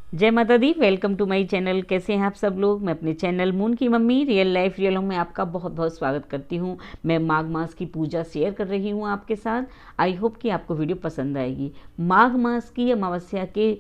जय माता दी। Welcome to my channel. कैसे हैं आप सब लोग। मैं अपने चैनल मून की mummy real life real home में आपका बहुत बहुत स्वागत करती हूं। मैं माघ मास की पूजा शेयर कर रही हूं आपके साथ। आई होप कि आपको वीडियो पसंद आएगी। माघ मास की अमावस्या के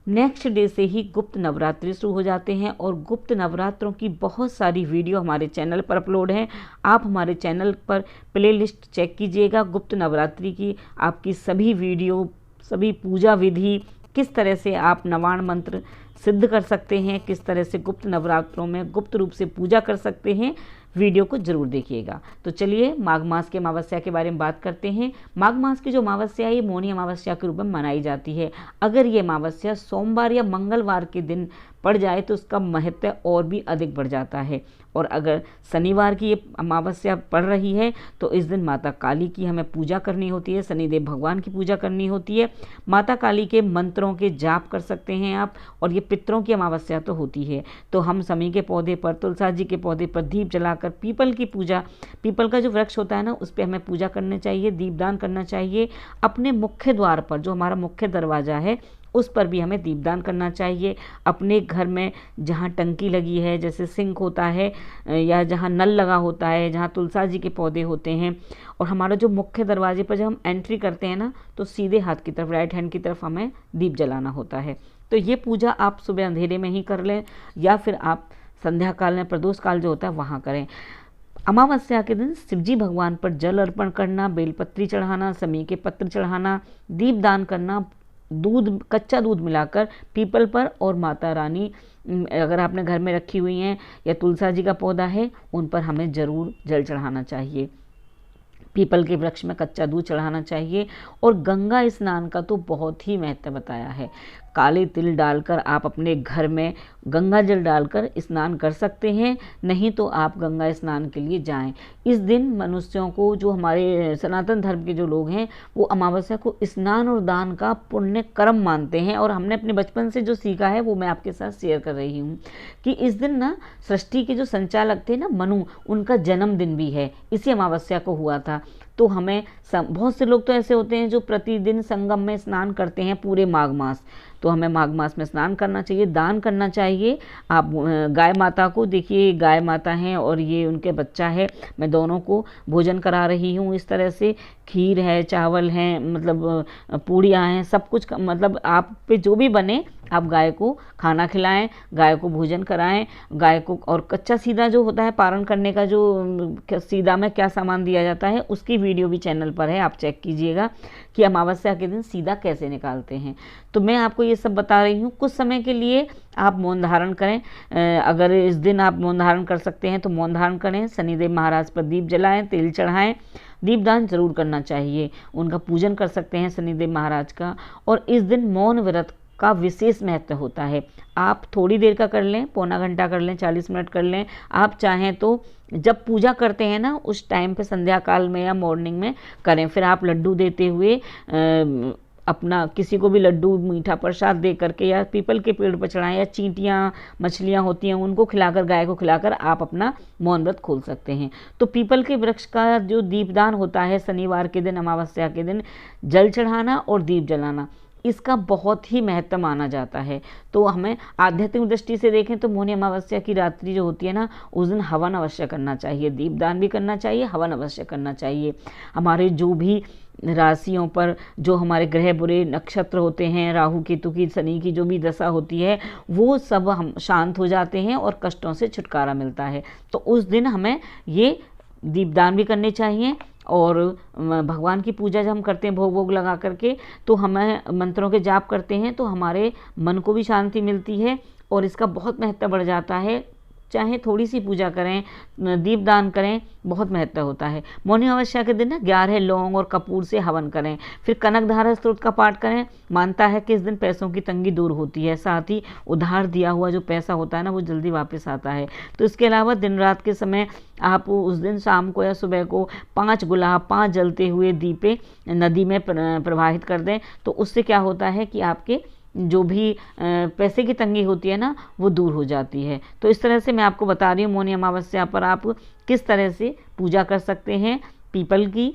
नेक्स्ट डे से ही गुप्त नवरात्रि शुरू हो जाते हैं और गुप्त नवरात्रों की बहुत सारी वीडियो हमारे चैनल पर अपलोड हैं। आप हमारे चैनल पर प्लेलिस्ट चेक कीजिएगा। गुप्त नवरात्रि की आपकी सभी वीडियो, सभी पूजा विधि, किस तरह से आप नवाण मंत्र सिद्ध कर सकते हैं, किस तरह से गुप्त नवरात्रों में गुप्त रूप से पूजा कर सकते हैं, वीडियो को जरूर देखिएगा। तो चलिए माघ मास के अमावस्या के बारे में बात करते हैं। माघ मास की जो अमावस्या है ये मौनी अमावस्या के रूप में मनाई जाती है। अगर ये अमावस्या सोमवार या मंगलवार के दिन पड़ जाए तो उसका महत्व और भी अधिक बढ़ जाता है। और अगर शनिवार की ये अमावस्या पड़ रही है तो इस दिन माता काली की हमें पूजा करनी होती है, शनिदेव भगवान की पूजा करनी होती है। माता काली के मंत्रों के जाप कर सकते हैं आप। और ये पितरों की अमावस्या तो होती है तो हम समी के पौधे पर, तुलसा जी के पौधे पर दीप जलाकर पीपल की पूजा, पीपल का जो वृक्ष होता है ना, उस पर हमें पूजा करनी चाहिए, दीपदान करना चाहिए। अपने मुख्य द्वार पर, जो हमारा मुख्य दरवाज़ा है, उस पर भी हमें दीपदान करना चाहिए। अपने घर में जहाँ टंकी लगी है, जैसे सिंक होता है या जहाँ नल लगा होता है, जहाँ तुलसा जी के पौधे होते हैं, और हमारा जो मुख्य दरवाजे पर जब हम एंट्री करते हैं ना, तो सीधे हाथ की तरफ, राइट हैंड की तरफ हमें दीप जलाना होता है। तो ये पूजा आप सुबह अंधेरे में ही कर लें या फिर आप संध्या काल में, प्रदोष काल जो होता है, वहाँ करें। अमावस्या के दिन शिवजी भगवान पर जल अर्पण करना, बेलपत्री चढ़ाना, समी के पत्र चढ़ाना, दीपदान करना, दूध, कच्चा दूध मिलाकर पीपल पर, और माता रानी अगर आपने घर में रखी हुई हैं या तुलसा जी का पौधा है, उन पर हमें ज़रूर जल चढ़ाना चाहिए। पीपल के वृक्ष में कच्चा दूध चढ़ाना चाहिए। और गंगा स्नान का तो बहुत ही महत्व बताया है। काले तिल डालकर आप अपने घर में गंगा जल डालकर स्नान कर सकते हैं, नहीं तो आप गंगा स्नान के लिए जाएं। इस दिन मनुष्यों को, जो हमारे सनातन धर्म के जो लोग हैं, वो अमावस्या को स्नान और दान का पुण्य कर्म मानते हैं। और हमने अपने बचपन से जो सीखा है वो मैं आपके साथ शेयर कर रही हूँ कि इस दिन ना सृष्टि के जो संचालक थे ना, मनु, उनका जन्मदिन भी है, इसी अमावस्या को हुआ था। तो हमें बहुत से लोग तो ऐसे होते हैं जो प्रतिदिन संगम में स्नान करते हैं पूरे माघ मास। तो हमें माघ मास में स्नान करना चाहिए, दान करना चाहिए। आप गाय माता को देखिए, गाय माता हैं और ये उनके बच्चा है, मैं दोनों को भोजन करा रही हूँ। इस तरह से खीर है, चावल हैं, मतलब पूड़ियाँ हैं, सब कुछ, मतलब आप पे जो भी बने आप गाय को खाना खिलाएं, गाय को भोजन कराएं, गाय को। और कच्चा सीधा जो होता है पारण करने का, जो सीधा में क्या सामान दिया जाता है, उसकी वीडियो भी चैनल पर है, आप चेक कीजिएगा कि अमावस्या के दिन सीधा कैसे निकालते हैं। तो मैं आपको ये सब बता रही हूँ। कुछ समय के लिए आप मौन धारण करें। अगर इस दिन आप मौन धारण कर सकते हैं तो मौन धारण करें। शनिदेव महाराज पर दीप जलाएं, तेल चढ़ाएं, दीपदान जरूर करना चाहिए। उनका पूजन कर सकते हैं, शनिदेव महाराज का। और इस दिन मौन व्रत का विशेष महत्व होता है। आप थोड़ी देर का कर लें, पौना घंटा कर लें, 40 मिनट कर लें। आप चाहें तो जब पूजा करते हैं ना, उस टाइम पे संध्या काल में या मॉर्निंग में करें। फिर आप लड्डू देते हुए अपना किसी को भी लड्डू, मीठा प्रसाद दे करके, या पीपल के पेड़ पर चढ़ाएं, या चींटियाँ, मछलियाँ होती हैं, उनको खिलाकर, गाय को खिलाकर आप अपना मौन व्रत खोल सकते हैं। तो पीपल के वृक्ष का जो दीपदान होता है शनिवार के दिन, अमावस्या के दिन, जल चढ़ाना और दीप जलाना, इसका बहुत ही महत्व माना जाता है। तो हमें आध्यात्मिक दृष्टि से देखें तो मौनी अमावस्या की रात्रि जो होती है ना, उस दिन हवन अवश्य करना चाहिए, दीपदान भी करना चाहिए, हवन अवश्य करना चाहिए। हमारे जो भी राशियों पर जो हमारे ग्रह बुरे नक्षत्र होते हैं, राहु केतु की, शनि की जो भी दशा होती है, वो सब हम शांत हो जाते हैं और कष्टों से छुटकारा मिलता है। तो उस दिन हमें ये दीपदान भी करने चाहिए। और भगवान की पूजा जब हम करते हैं भोग वोग लगा करके, तो हमें मंत्रों के जाप करते हैं तो हमारे मन को भी शांति मिलती है और इसका बहुत महत्व बढ़ जाता है। चाहे थोड़ी सी पूजा करें, दीपदान करें, बहुत महत्व होता है। मौनी अमावस्या के दिन ना 11 लौंग और कपूर से हवन करें। फिर कनकधारा स्तोत्र का पाठ करें। मानता है कि इस दिन पैसों की तंगी दूर होती है, साथ ही उधार दिया हुआ जो पैसा होता है ना, वो जल्दी वापस आता है। तो इसके अलावा दिन रात के समय आप उस दिन शाम को या सुबह को 5 गुलाब, 5 जलते हुए दीपे नदी में प्रवाहित कर दें। तो उससे क्या होता है कि आपके जो भी पैसे की तंगी होती है ना, वो दूर हो जाती है। तो इस तरह से मैं आपको बता रही हूँ मौनी अमावस्या पर आप किस तरह से पूजा कर सकते हैं। पीपल की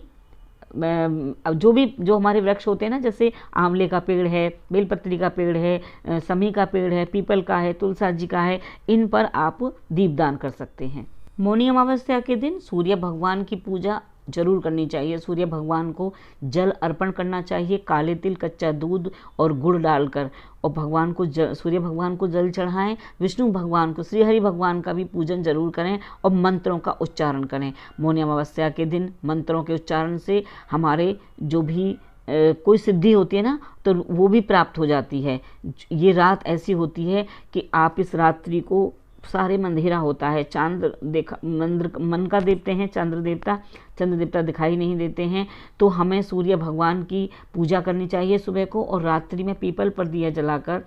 जो हमारे वृक्ष होते हैं ना, जैसे आंवले का पेड़ है, बेलपत्री का पेड़ है, समी का पेड़ है, पीपल का है, तुलसा जी का है, इन पर आप दीपदान कर सकते हैं। मौनी अमावस्या के दिन सूर्य भगवान की पूजा जरूर करनी चाहिए। सूर्य भगवान को जल अर्पण करना चाहिए, काले तिल, कच्चा दूध और गुड़ डालकर, और भगवान को सूर्य भगवान को जल चढ़ाएं। विष्णु भगवान को, श्री हरि भगवान का भी पूजन जरूर करें और मंत्रों का उच्चारण करें। मौनी अमावस्या के दिन मंत्रों के उच्चारण से हमारे जो भी कोई सिद्धि होती है ना, तो वो भी प्राप्त हो जाती है। ये रात ऐसी होती है कि आप इस रात्रि को, सारे में अंधेरा होता है, चांद देखा, मन का देवते हैं चंद्र देवता दिखाई नहीं देते हैं, तो हमें सूर्य भगवान की पूजा करनी चाहिए सुबह को, और रात्रि में पीपल पर दिया जलाकर,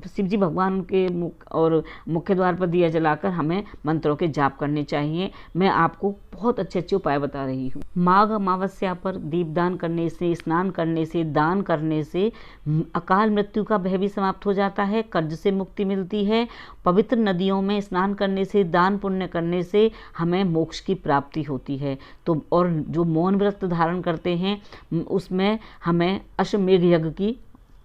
शिव जी भगवान के मुख्य द्वार पर दिया जलाकर हमें मंत्रों के जाप करने चाहिए। मैं आपको बहुत अच्छे अच्छे उपाय बता रही हूँ। माघ अमावस्या पर दीपदान करने से, स्नान करने से, दान करने से अकाल मृत्यु का भय भी समाप्त हो जाता है, कर्ज से मुक्ति मिलती है। पवित्र नदियों में स्नान करने से, दान पुण्य करने से हमें मोक्ष की प्राप्ति होती है। तो और जो मौन व्रत धारण करते हैं उसमें हमें अश्वमेघ यज्ञ की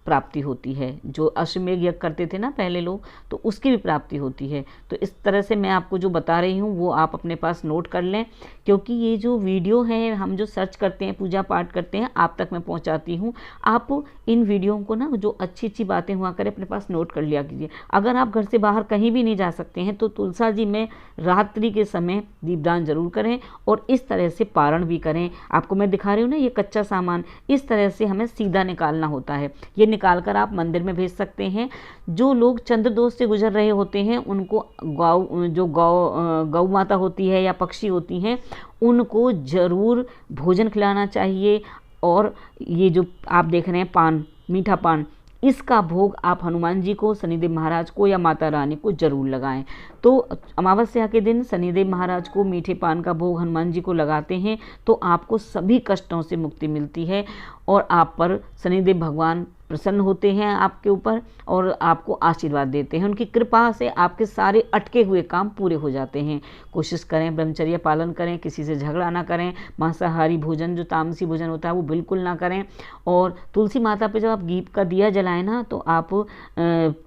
प्राप्ति होती है। जो अश्वमेघ यज्ञ करते थे ना पहले लोग, तो उसकी भी प्राप्ति होती है। तो इस तरह से मैं आपको जो बता रही हूँ वो आप अपने पास नोट कर लें, क्योंकि ये जो वीडियो है, हम जो सर्च करते हैं, पूजा पाठ करते हैं, आप तक मैं पहुँचाती हूँ। आप इन वीडियो को ना, जो अच्छी अच्छी बातें हुआ करें, अपने पास नोट कर लिया कीजिए। अगर आप घर से बाहर कहीं भी नहीं जा सकते हैं तो तुलसा जी में रात्रि के समय दीपदान जरूर करें, और इस तरह से पारण भी करें। आपको मैं दिखा रही हूँ ना, ये कच्चा सामान इस तरह से हमें सीधा निकालना होता है। ये निकालकर आप मंदिर में भेज सकते हैं। जो लोग चंद्र दोष से गुजर रहे होते हैं, उनको गौ माता होती है या पक्षी होती हैं, उनको जरूर भोजन खिलाना चाहिए। और ये जो आप देख रहे हैं पान, मीठा पान, इसका भोग आप हनुमान जी को, शनिदेव महाराज को या माता रानी को जरूर लगाएं। तो अमावस्या के दिन शनिदेव महाराज को मीठे पान का भोग हनुमान जी को लगाते हैं तो आपको सभी कष्टों से मुक्ति मिलती है, और आप पर शनिदेव भगवान प्रसन्न होते हैं आपके ऊपर, और आपको आशीर्वाद देते हैं। उनकी कृपा से आपके सारे अटके हुए काम पूरे हो जाते हैं। कोशिश करें, ब्रह्मचर्य पालन करें, किसी से झगड़ा ना करें, मांसाहारी भोजन, जो तामसी भोजन होता है वो बिल्कुल ना करें। और तुलसी माता पे जब आप दीप का दिया जलाएं ना, तो आप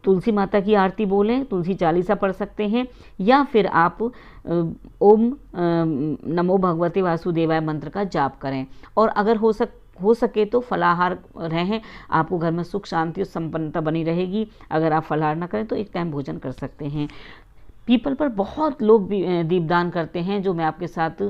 तुलसी माता की आरती बोलें, तुलसी चालीसा पढ़ सकते हैं, या फिर आप ओम नमो भगवते वासुदेवाय मंत्र का जाप करें। और अगर हो सके तो फलाहार रहें, आपको घर में सुख शांति और संपन्नता बनी रहेगी। अगर आप फलाहार ना करें तो एक टाइम भोजन कर सकते हैं। पीपल पर बहुत लोग दीपदान करते हैं, जो मैं आपके साथ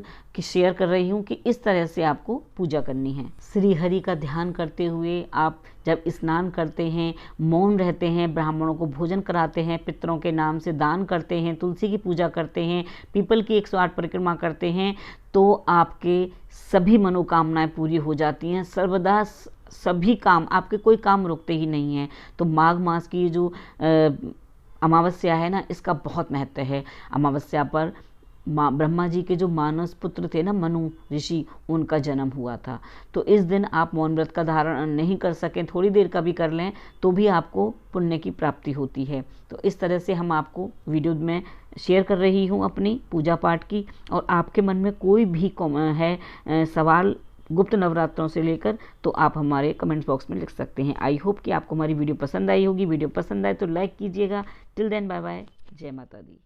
शेयर कर रही हूँ कि इस तरह से आपको पूजा करनी है। श्री हरि का ध्यान करते हुए आप जब स्नान करते हैं, मौन रहते हैं, ब्राह्मणों को भोजन कराते हैं, पितरों के नाम से दान करते हैं, तुलसी की पूजा करते हैं, पीपल की 108 परिक्रमा करते हैं, तो आपके सभी मनोकामनाएं पूरी हो जाती हैं। सर्वदा सभी काम, आपके कोई काम रुकते ही नहीं हैं। तो माघ मास की जो अमावस्या है ना, इसका बहुत महत्व है। अमावस्या पर ब्रह्मा जी के जो मानस पुत्र थे ना, मनु ऋषि, उनका जन्म हुआ था। तो इस दिन आप मौन व्रत का धारण नहीं कर सकें, थोड़ी देर का भी कर लें तो भी आपको पुण्य की प्राप्ति होती है। तो इस तरह से हम आपको वीडियो में शेयर कर रही हूँ अपनी पूजा पाठ की। और आपके मन में कोई भी है सवाल गुप्त नवरात्रों से लेकर, तो आप हमारे कमेंट्स बॉक्स में लिख सकते हैं। आई होप कि आपको हमारी वीडियो पसंद आई होगी। वीडियो पसंद आए तो लाइक कीजिएगा। टिल देन बाय बाय, जय माता दी।